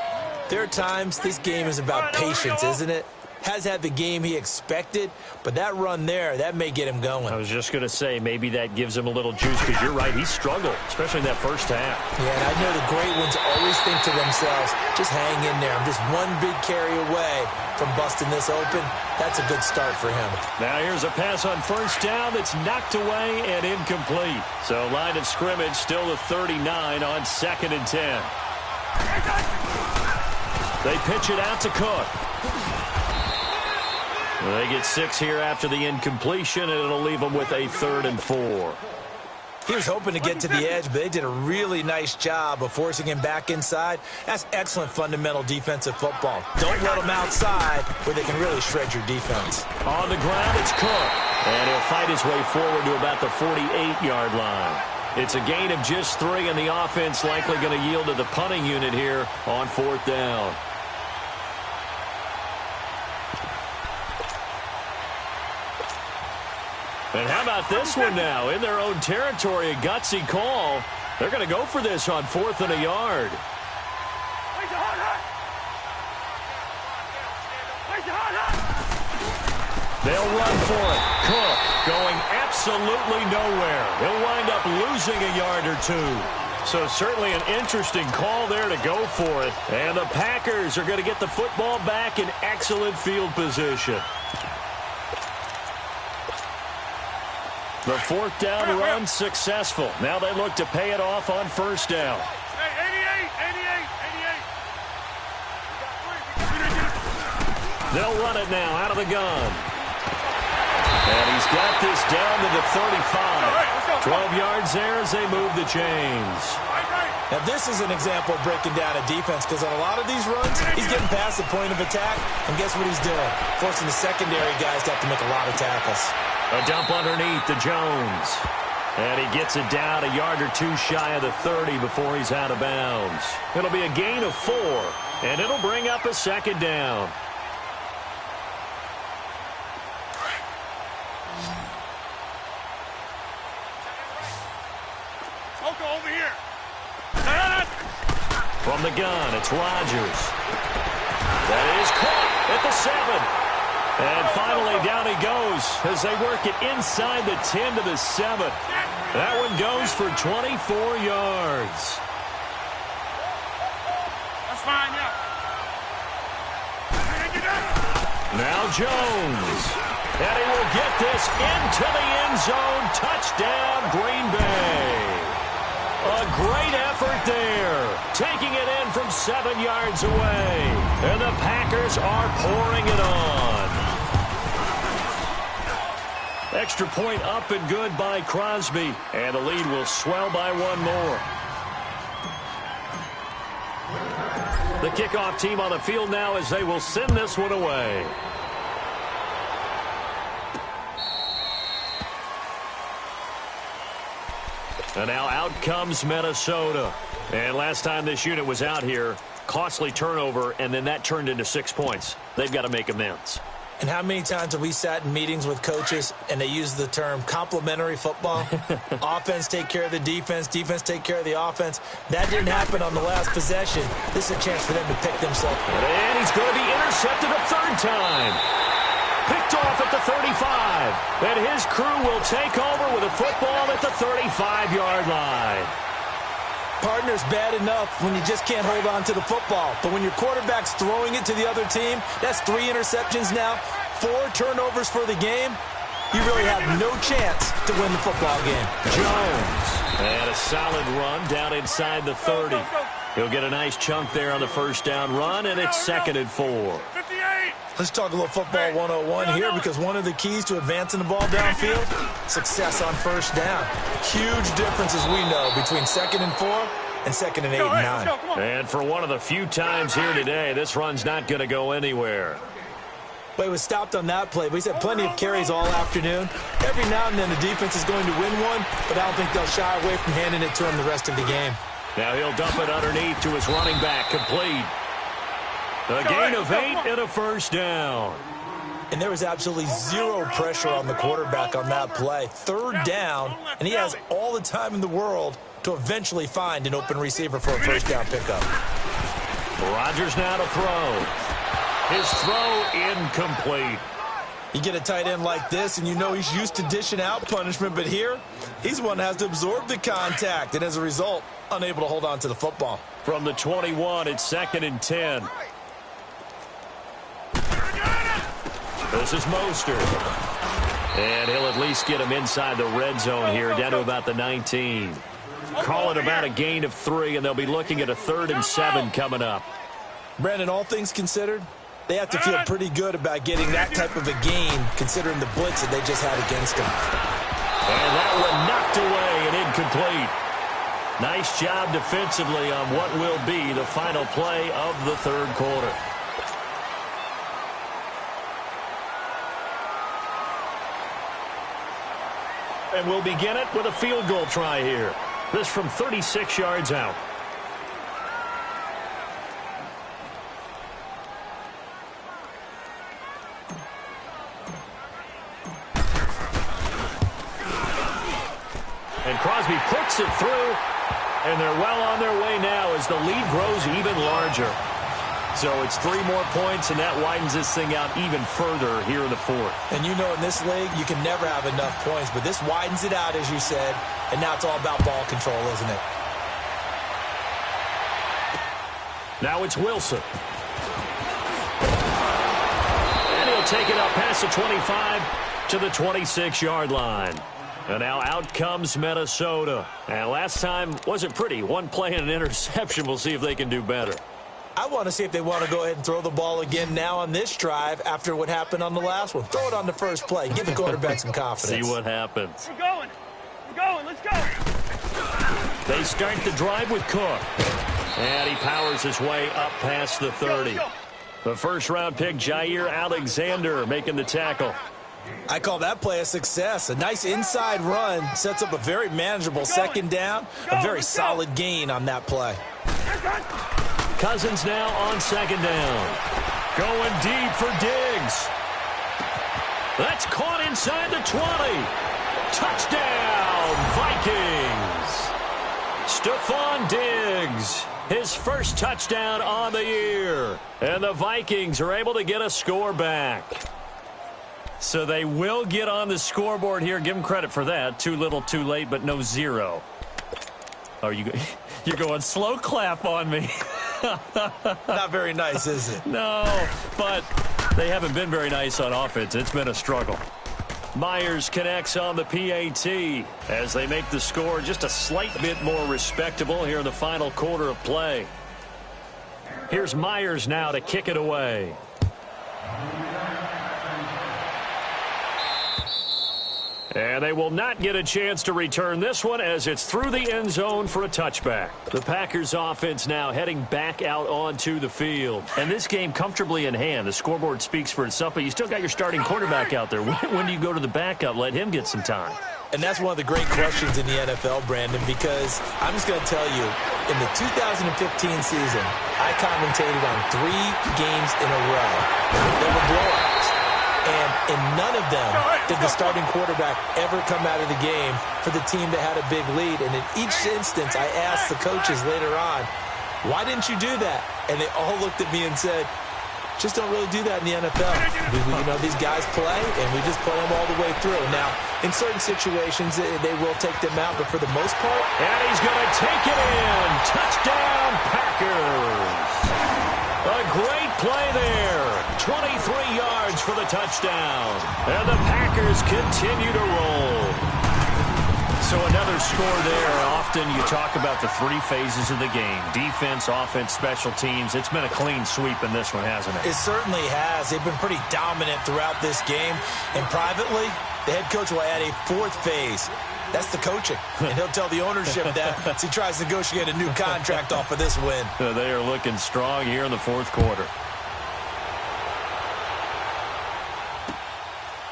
there are times this game is about patience, isn't it? Has had the game he expected, but that run there, that may get him going. I was just going to say, maybe that gives him a little juice, because you're right, he struggled, especially in that first half. Yeah, and I know the great ones always think to themselves, just hang in there. I'm just one big carry away from busting this open. That's a good start for him. Now here's a pass on 1st down that's knocked away and incomplete. So line of scrimmage still the 39 on 2nd and 10. They pitch it out to Cook. They get 6 here after the incompletion, and it'll leave them with a 3rd and 4. He was hoping to get to the edge, but they did a really nice job of forcing him back inside. That's excellent fundamental defensive football. Don't let him outside where they can really shred your defense. On the ground, it's Cook. And he'll fight his way forward to about the 48-yard line. It's a gain of just 3, and the offense likely going to yield to the punting unit here on 4th down. And how about this one now? In their own territory, a gutsy call. They're going to go for this on 4th and a yard. They'll run for it. Cook going absolutely nowhere. He'll wind up losing a yard or 2. So certainly an interesting call there to go for it. And the Packers are going to get the football back in excellent field position. The 4th down run successful. Now they look to pay it off on 1st down. They'll run it now out of the gun. And he's got this down to the 35. 12 yards there as they move the chains. Now this is an example of breaking down a defense, because on a lot of these runs, he's getting past the point of attack, and guess what he's doing? Forcing the secondary guys to have to make a lot of tackles. A dump underneath to Jones. And he gets it down a yard or 2 shy of the 30 before he's out of bounds. It'll be a gain of 4, and it'll bring up a 2nd down. Over here. From the gun, it's Rodgers. That is caught at the 7. And finally, down he goes as they work it inside the 10 to the 7. That one goes for 24 yards. fine, yeah. Now Jones. And he will get this into the end zone. Touchdown, Green Bay. A great effort there. Taking it in from 7 yards away. And the Packers are pouring it on. Extra point up and good by Crosby. And the lead will swell by one more. The kickoff team on the field now as they will send this one away. And now out comes Minnesota. And last time this unit was out here, costly turnover, and then that turned into 6 points. They've got to make amends. And how many times have we sat in meetings with coaches and they use the term complementary football? Offense take care of the defense, defense take care of the offense. That didn't happen on the last possession. This is a chance for them to pick themselves. And he's going to be intercepted a third time. Picked off at the 35. And his crew will take over with a football at the 35-yard line. Partner's bad enough when you just can't hold on to the football. But when your quarterback's throwing it to the other team, that's 3 interceptions now, 4 turnovers for the game. You really have no chance to win the football game. Jones. And a solid run down inside the 30. He'll get a nice chunk there on the first down run, and it's 2nd and 4. Let's talk a little football 101 here, because one of the keys to advancing the ball downfield, success on first down. Huge differences we know between 2nd and 4 and 2nd and 8 and 9. And for one of the few times here today, this run's not going to go anywhere. Well, he was stopped on that play, but he's had plenty of carries all afternoon. Every now and then the defense is going to win one, but I don't think they'll shy away from handing it to him the rest of the game. Now he'll dump it underneath to his running back, complete. A gain of 8 and a first down. And there was absolutely zero pressure on the quarterback on that play. 3rd down, and he has all the time in the world to eventually find an open receiver for a first down pickup. Rodgers now to throw. His throw incomplete. You get a tight end like this, and you know he's used to dishing out punishment, but here, he's the one that has to absorb the contact, and as a result, unable to hold on to the football. From the 21, it's 2nd and 10. This is Mostert. And he'll at least get him inside the red zone here, down to about the 19. Call it about a gain of 3, and they'll be looking at a 3rd and 7 coming up. Brandon, all things considered, they have to feel pretty good about getting that type of a gain, considering the blitz that they just had against them. And that one knocked away and incomplete. Nice job defensively on what will be the final play of the 3rd quarter. And we'll begin it with a field goal try here. This from 36 yards out. And Crosby puts it through, and they're well on their way now as the lead grows even larger. So it's 3 more points, and that widens this thing out even further here in the 4th. And you know in this league, you can never have enough points, but this widens it out, as you said, and now it's all about ball control, isn't it? Now it's Wilson. And he'll take it up past the 25 to the 26-yard line. And now out comes Minnesota. And last time wasn't pretty. 1 play and an interception. We'll see if they can do better. I want to see if they want to go ahead and throw the ball again now on this drive after what happened on the last one. Throw it on the first play. Give the quarterback some confidence. See what happens. We're going. We're going. Let's go. They start the drive with Cook. And he powers his way up past the 30. The first-round pick, Jair Alexander, making the tackle. I call that play a success. A nice inside run sets up a very manageable 2nd down. A very solid gain on that play. Cousins now on 2nd down. Going deep for Diggs. That's caught inside the 20. Touchdown, Vikings. Stephon Diggs, his first touchdown on the year. And the Vikings are able to get a score back. So they will get on the scoreboard here. Give them credit for that. Too little, too late, but no 0. Oh, you're going slow clap on me. Not very nice, is it? No, but they haven't been very nice on offense. It's been a struggle. Myers connects on the PAT as they make the score just a slight bit more respectable here in the final quarter of play. Here's Myers now to kick it away. And they will not get a chance to return this one as it's through the end zone for a touchback. The Packers offense now heading back out onto the field. And this game comfortably in hand. The scoreboard speaks for itself, but you still got your starting quarterback out there. When do you go to the backup? Let him get some time. And that's one of the great questions in the NFL, Brandon, because I'm just going to tell you, in the 2015 season, I commentated on 3 games in a row. They were blowouts. And in none of them did the starting quarterback ever come out of the game for the team that had a big lead. And in each instance, I asked the coaches later on, why didn't you do that? And they all looked at me and said, just don't really do that in the NFL. You know, these guys play, and we just play them all the way through. Now, in certain situations, they will take them out, but for the most part... And he's going to take it in. Touchdown, Packers. A great play there. 23 yards for the touchdown. And the Packers continue to roll. So another score there. Often you talk about the 3 phases of the game. Defense, offense, special teams. It's been a clean sweep in this one, hasn't it? It certainly has. They've been pretty dominant throughout this game. And privately, the head coach will add a 4th phase. That's the coaching. And he'll tell the ownership that as he tries to negotiate a new contract off of this win. They are looking strong here in the 4th quarter.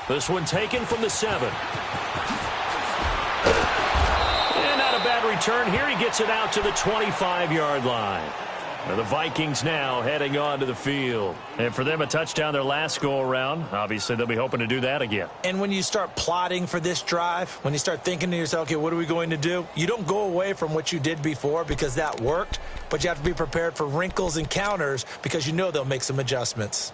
This one taken from the 7. And not a bad return here. He gets it out to the 25-yard line. Now the Vikings now heading on to the field. And for them, a touchdown their last go-around. Obviously, they'll be hoping to do that again. And when you start plotting for this drive, when you start thinking to yourself, okay, what are we going to do? You don't go away from what you did before because that worked, but you have to be prepared for wrinkles and counters because you know they'll make some adjustments.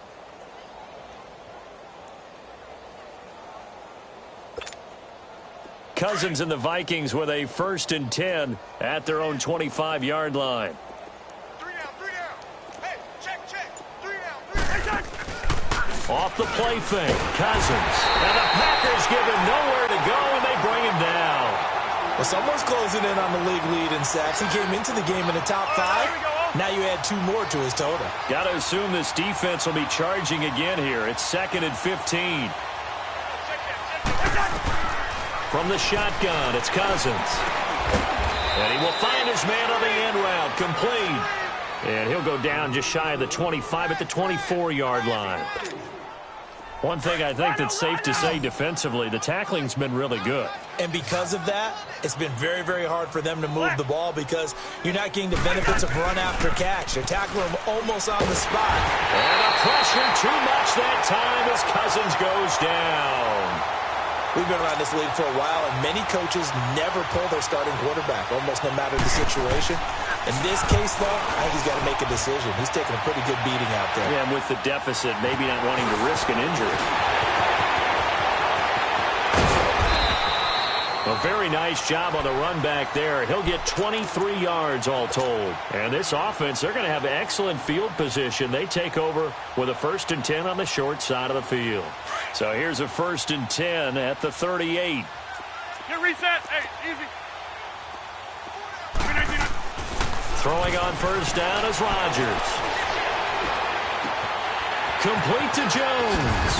Cousins and the Vikings with a 1st and 10 at their own 25-yard line. Off the play fake, Cousins. And the Packers give him nowhere to go, and they bring him down. Well, someone's closing in on the league lead in sacks. He came into the game in the top 5. Now you add 2 more to his total. Got to assume this defense will be charging again here. It's 2nd and 15. From the shotgun, it's Cousins. And he will find his man on the end route, complete. And he'll go down just shy of the 25 at the 24-yard line. One thing I think that's safe to say defensively, the tackling's been really good. And because of that, it's been very, very hard for them to move the ball because you're not getting the benefits of run after catch. They're tackling them almost on the spot. And the pressure too much that time as Cousins goes down. We've been around this league for a while, and many coaches never pull their starting quarterback, almost no matter the situation. In this case, though, I think he's got to make a decision. He's taking a pretty good beating out there. Yeah, and with the deficit, maybe not wanting to risk an injury. A very nice job on the run back there. He'll get 23 yards all told. And this offense, they're going to have excellent field position. They take over with a 1st and 10 on the short side of the field. So here's a 1st and 10 at the 38. Get reset. Hey, easy. Throwing on 1st down is Rodgers. Complete to Jones.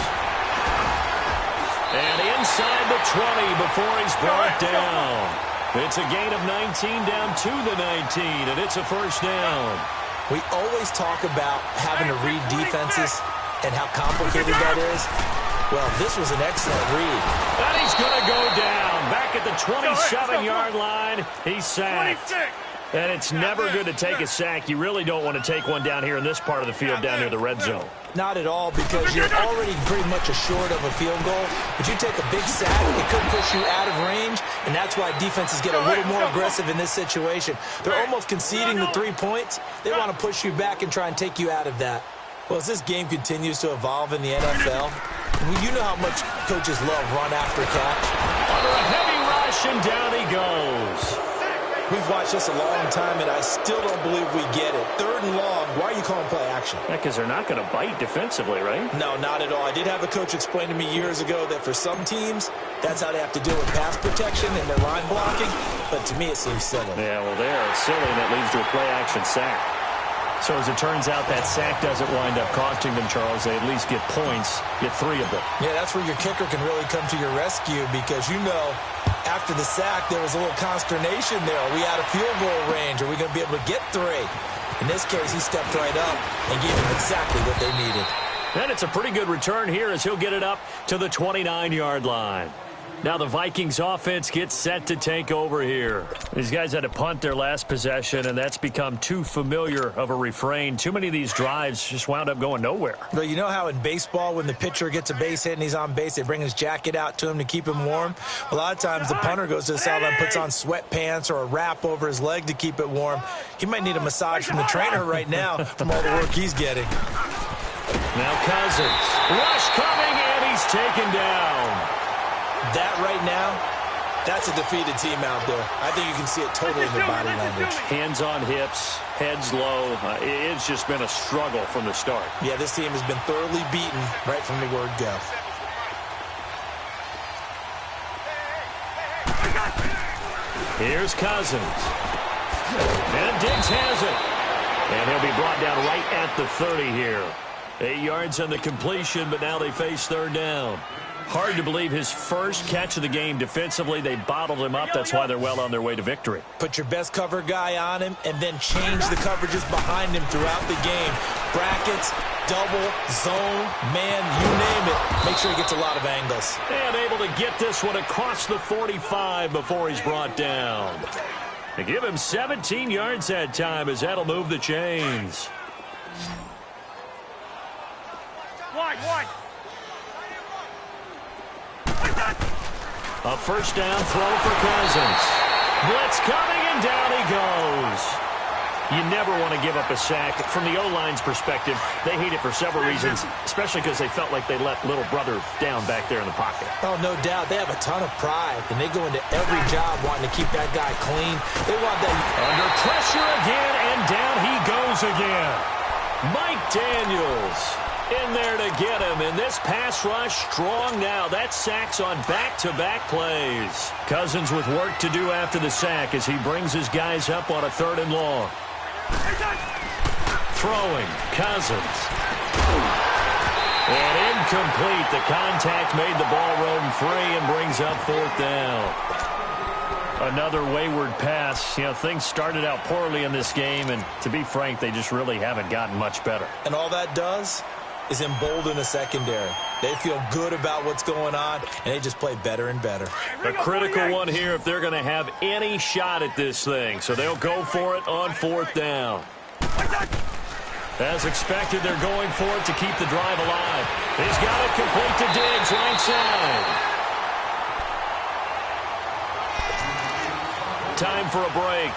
And inside the 20 before he's brought down. It's a gain of 19 down to the 19, and it's a 1st down. We always talk about having to read defenses and how complicated that is. Well, this was an excellent read. And he's going to go down. Back at the 27-yard line, he's sacked. 26. And it's never good to take a sack. You really don't want to take one down here in this part of the field, down near the red zone. Not at all, because you're already pretty much assured of a field goal. But you take a big sack, it could push you out of range, and that's why defenses get a little more aggressive in this situation. They're almost conceding the 3 points. They want to push you back and try and take you out of that. Well, as this game continues to evolve in the NFL, you know how much coaches love run after catch. Under a heavy rush, and down he goes. We've watched this a long time, and I still don't believe we get it. 3rd and long, why are you calling play action? Yeah, because they're not going to bite defensively, right? No, not at all. I did have a coach explain to me years ago that for some teams, that's how they have to deal with pass protection and their line blocking. But to me, it seems silly. Yeah, well, there, it's silly, and that leads to a play-action sack. So as it turns out, that sack doesn't wind up costing them, Charles. They at least get points, get 3 of them. Yeah, that's where your kicker can really come to your rescue because, you know, after the sack, there was a little consternation there. Are we out of field goal range? Are we going to be able to get 3? In this case, he stepped right up and gave them exactly what they needed. And it's a pretty good return here as he'll get it up to the 29-yard line. Now the Vikings offense gets set to take over here. These guys had to punt their last possession, and that's become too familiar of a refrain. Too many of these drives just wound up going nowhere. But you know how in baseball, when the pitcher gets a base hit and he's on base, they bring his jacket out to him to keep him warm? A lot of times the punter goes to the sideline, puts on sweatpants or a wrap over his leg to keep it warm. He might need a massage from the trainer right now from all the work he's getting. Now Cousins. Rush coming, and he's taken down. That right now, that's a defeated team out there. I think you can see it totally in their body language. Hands on hips, heads low. It's just been a struggle from the start. Yeah, this team has been thoroughly beaten right from the word go. Here's Cousins. And Diggs has it. And he'll be brought down right at the 30 here. 8 yards on the completion, but now they face 3rd down. Hard to believe his first catch of the game defensively. They bottled him up. That's why they're well on their way to victory. Put your best cover guy on him and then change the coverages behind him throughout the game. Brackets, double, zone, man, you name it. Make sure he gets a lot of angles. And able to get this one across the 45 before he's brought down. They give him 17 yards that time as that'll move the chains. Wide. A 1st down throw for Cousins. Blitz coming, and down he goes. You never want to give up a sack. From the O-line's perspective, they hate it for several reasons, especially because they felt like they let little brother down back there in the pocket. Oh, no doubt. They have a ton of pride, and they go into every job wanting to keep that guy clean. They want that. Under pressure again, and down he goes again. Mike Daniels in there to get him, and this pass rush strong now. That sack's on back-to-back plays. Cousins with work to do after the sack as he brings his guys up on a 3rd and long. Throwing, Cousins. And incomplete. The contact made the ball roam free and brings up 4th down. Another wayward pass. You know, things started out poorly in this game, and to be frank, they just really haven't gotten much better. And all that does is embolden the secondary. They feel good about what's going on, and they just play better and better. A critical one here if they're going to have any shot at this thing. So they'll go for it on 4th down. As expected, they're going for it to keep the drive alive. He's got it complete to Diggs, right side. Time for a break.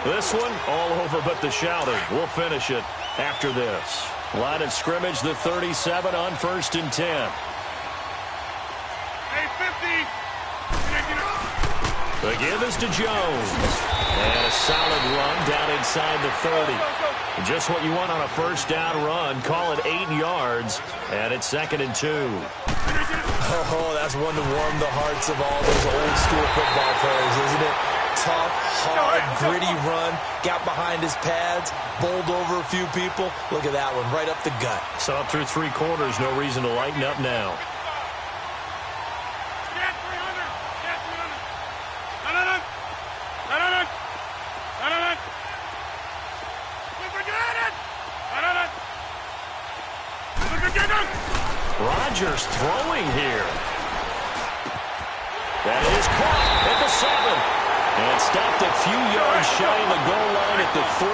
This one, all over but the shouting. We'll finish it after this. Line of scrimmage, the 37 on 1st and 10. Hey, 50. The give is to Jones. And a solid run down inside the 30. Just what you want on a 1st down run. Call it 8 yards. And it's 2nd and 2. Oh, that's one to warm the hearts of all those old school football players, isn't it? Tough, hard, gritty run. Got behind his pads, bowled over a few people. Look at that one, right up the gut. So up through 3 quarters, no reason to lighten up now. Rodgers throwing here. That is caught at the 7. And stopped a few yards shy of the goal line at the 3.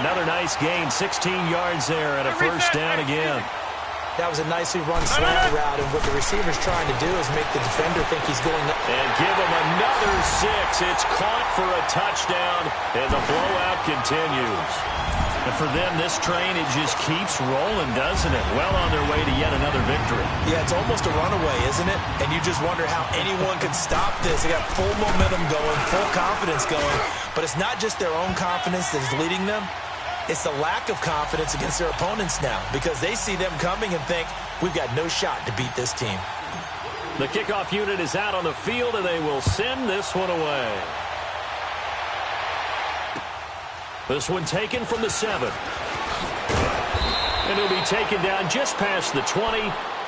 Another nice gain, 16 yards there, and a 1st down again. That was a nicely run slant route, and what the receiver's trying to do is make the defender think he's going up. And give him another 6. It's caught for a touchdown, and the blowout continues. And for them, this train, it just keeps rolling, doesn't it? Well on their way to yet another victory. Yeah, it's almost a runaway, isn't it? And you just wonder how anyone could stop this. They got full momentum going, full confidence going. But it's not just their own confidence that is leading them. It's the lack of confidence against their opponents now, because they see them coming and think, we've got no shot to beat this team. The kickoff unit is out on the field, and they will send this one away. This one taken from the 7. And he'll be taken down just past the 20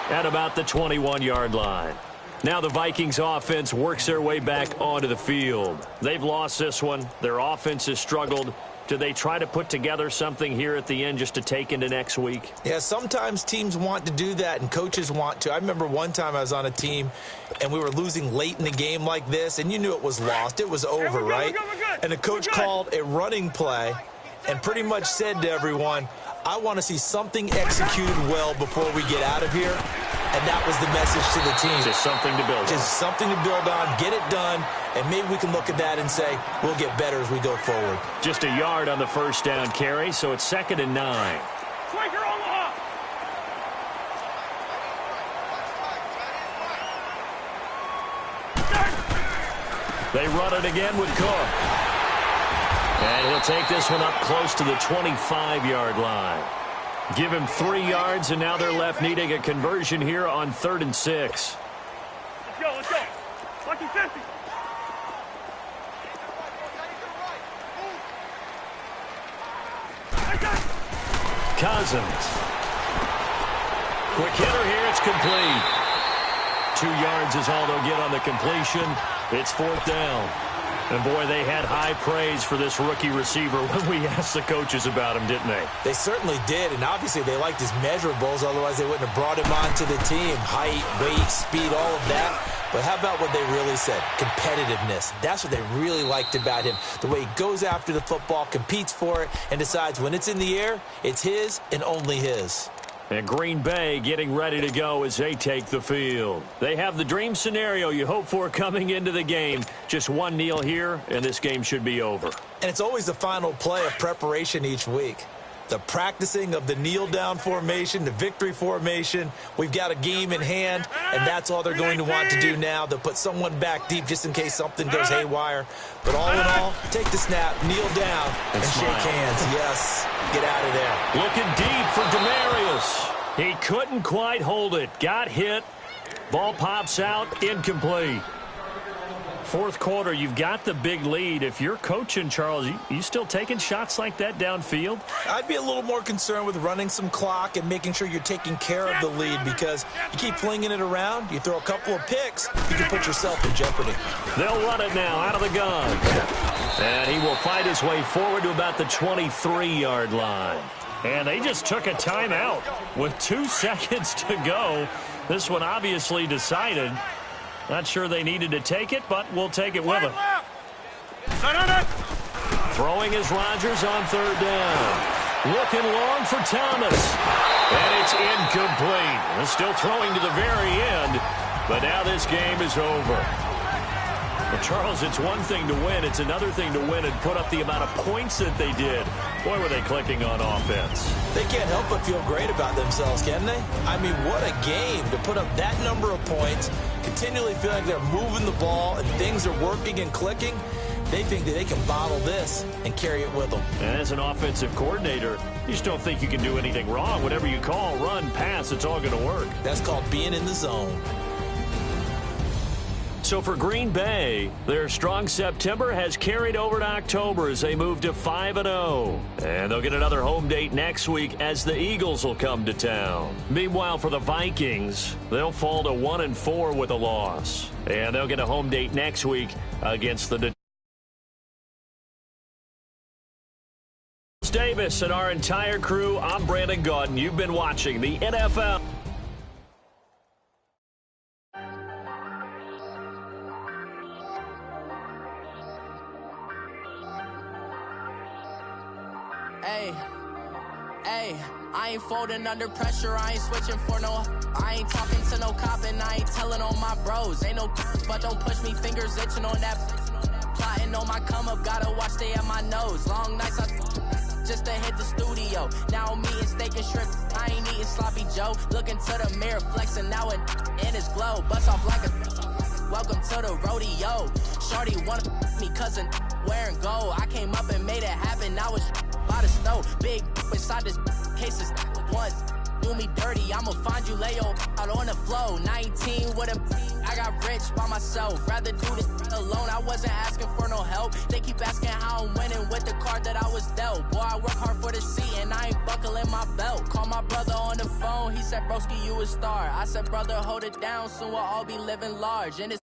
at about the 21-yard line. Now the Vikings offense works their way back onto the field. They've lost this one. Their offense has struggled. Do they try to put together something here at the end just to take into next week? Yeah, sometimes teams want to do that and coaches want to. I remember one time I was on a team and we were losing late in the game like this, and you knew it was lost. It was over, right? And the coach called a running play and pretty much said to everyone, I want to see something executed well before we get out of here. And that was the message to the team. Just something to build on. Just something to build on, get it done, and maybe we can look at that and say, we'll get better as we go forward. Just a yard on the first down carry, so it's 2nd and 9. Striker Omaha. They run it again with Cook. And he'll take this one up close to the 25-yard line. Give him 3 yards, and now they're left needing a conversion here on 3rd and 6. Let's go, let's go. Lucky 50. Cousins. Quick hitter here, it's complete. 2 yards is all they'll get on the completion. It's 4th down. And, boy, they had high praise for this rookie receiver when we asked the coaches about him, didn't they? They certainly did, and obviously they liked his measurables, otherwise they wouldn't have brought him onto the team. Height, weight, speed, all of that. But how about what they really said? Competitiveness. That's what they really liked about him. The way he goes after the football, competes for it, and decides when it's in the air, it's his and only his. And Green Bay getting ready to go as they take the field. They have the dream scenario you hope for coming into the game. Just one kneel here, and this game should be over. And it's always the final play of preparation each week. The practicing of the kneel-down formation, the victory formation. We've got a game in hand, and that's all they're going to want to do now. They'll put someone back deep just in case something goes haywire. But all in all, take the snap, kneel down, and shake hands. Yes, get out of there. Looking deep for Demarius. He couldn't quite hold it. Got hit. Ball pops out, incomplete. 4th quarter, you've got the big lead. If you're coaching, Charles, you still taking shots like that downfield? I'd be a little more concerned with running some clock and making sure you're taking care of the lead, because you keep flinging it around, you throw a couple of picks, you can put yourself in jeopardy. They'll run it now out of the gun. And he will fight his way forward to about the 23-yard line. And they just took a timeout with 2 seconds to go. This one obviously decided. Not sure they needed to take it, but we'll take it with them. Throwing is Rodgers on 3rd down. Looking long for Thomas. And it's incomplete. They're still throwing to the very end, but now this game is over. Well, Charles, it's one thing to win. It's another thing to win and put up the amount of points that they did. Boy, were they clicking on offense. They can't help but feel great about themselves, can they? I mean, what a game to put up that number of points, continually feel like they're moving the ball and things are working and clicking. They think that they can bottle this and carry it with them. And as an offensive coordinator, you just don't think you can do anything wrong. Whatever you call, run, pass, it's all going to work. That's called being in the zone. So for Green Bay, their strong September has carried over to October as they move to 5-0. And they'll get another home date next week as the Eagles will come to town. Meanwhile, for the Vikings, they'll fall to 1-4 with a loss. And they'll get a home date next week against the Davis and our entire crew. I'm Brandon Gaudin. You've been watching the NFL. Hey, I ain't folding under pressure, I ain't switching for no. I ain't talking to no cop and I ain't telling on my bros. Ain't no but don't push me, fingers itching on that. Plotting on my come up, gotta watch they at my nose. Long nights I just to hit the studio. Now I'm eating steak and shrimp, I ain't eating sloppy Joe. Looking to the mirror, flexing now and in his glow. Bust off like a welcome to the rodeo. Shorty wanna me cousin wearing gold. I came up and made it happen, now it's by the stove. Big inside this cases once. Do me dirty, I'ma find you, lay your out on the floor. 19 with a, I got rich by myself. Rather do this alone, I wasn't asking for no help. They keep asking how I'm winning with the card that I was dealt. Boy, I work hard for the seat and I ain't buckling my belt. Call my brother on the phone, he said, broski, you a star. I said, brother, hold it down, soon we'll all be living large. And it's